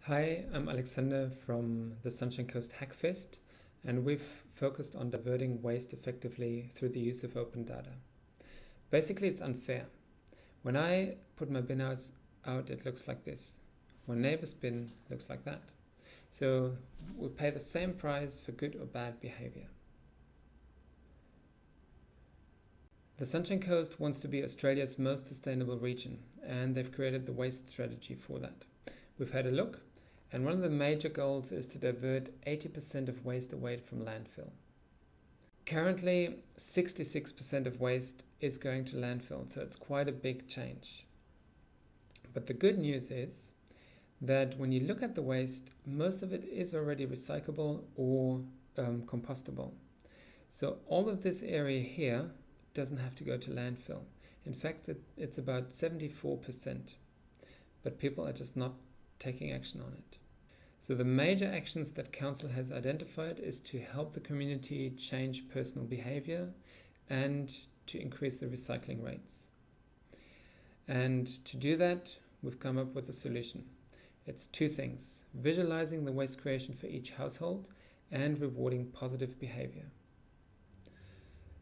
Hi, I'm Alexander from the Sunshine Coast Hackfest, and we've focused on diverting waste effectively through the use of open data. Basically, it's unfair. When I put my bin out, it looks like this. When neighbor's bin looks like that. So we pay the same price for good or bad behavior. The Sunshine Coast wants to be Australia's most sustainable region, and they've created the waste strategy for that. We've had a look, and one of the major goals is to divert 80% of waste away from landfill. Currently, 66% of waste is going to landfill, so it's quite a big change. But the good news is that when you look at the waste, most of it is already recyclable or compostable. So all of this area here doesn't have to go to landfill. In fact, it's about 74%, but people are just not taking action on it. So the major actions that Council has identified is to help the community change personal behavior and to increase the recycling rates. And to do that, we've come up with a solution. It's two things: visualizing the waste creation for each household and rewarding positive behavior.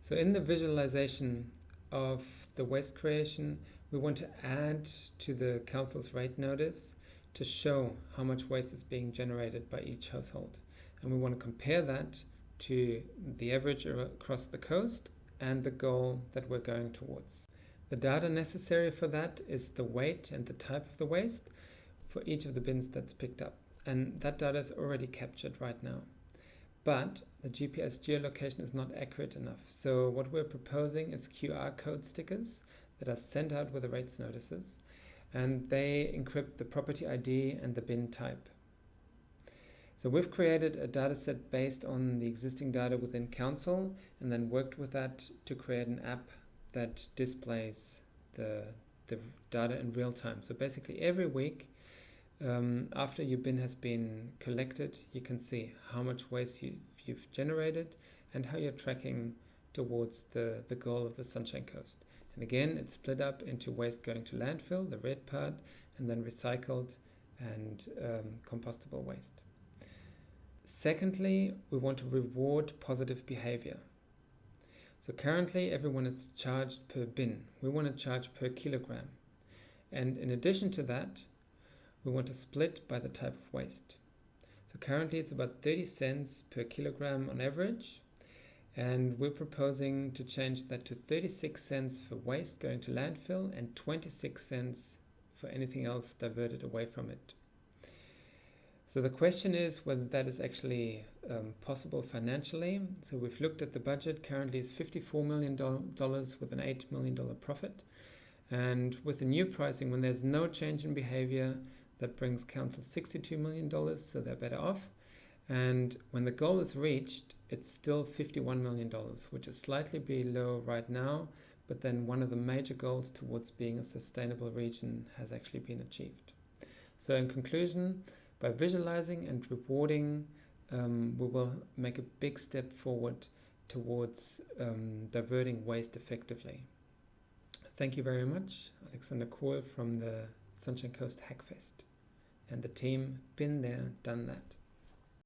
So in the visualization of the waste creation, we want to add to the Council's rate notice to show how much waste is being generated by each household. And we want to compare that to the average across the coast and the goal that we're going towards. The data necessary for that is the weight and the type of the waste for each of the bins that's picked up. And that data is already captured right now. But the GPS geolocation is not accurate enough. So what we're proposing is QR code stickers that are sent out with the rates notices, and they encrypt the property ID and the bin type. So we've created a data set based on the existing data within Council and then worked with that to create an app that displays the data in real time. So basically every week, after your bin has been collected, you can see how much waste you've generated and how you're tracking towards the goal of the Sunshine Coast. And again, it's split up into waste going to landfill, the red part, and then recycled and compostable waste. Secondly, we want to reward positive behavior. So currently, everyone is charged per bin. We want to charge per kilogram. And in addition to that, we want to split by the type of waste. So currently, it's about 30 cents per kilogram on average. And we're proposing to change that to 36 cents for waste going to landfill and 26 cents for anything else diverted away from it. So the question is whether that is actually possible financially. So we've looked at the budget. Currently it's $54 million with an $8 million profit. And with the new pricing, when there's no change in behavior, that brings Council $62 million, so they're better off. And when the goal is reached, it's still $51 million, which is slightly below right now, but then one of the major goals towards being a sustainable region has actually been achieved. So in conclusion, by visualizing and rewarding, we will make a big step forward towards diverting waste effectively. Thank you very much. Alexander Kohl from the Sunshine Coast Hackfest and the team. Been there, done that.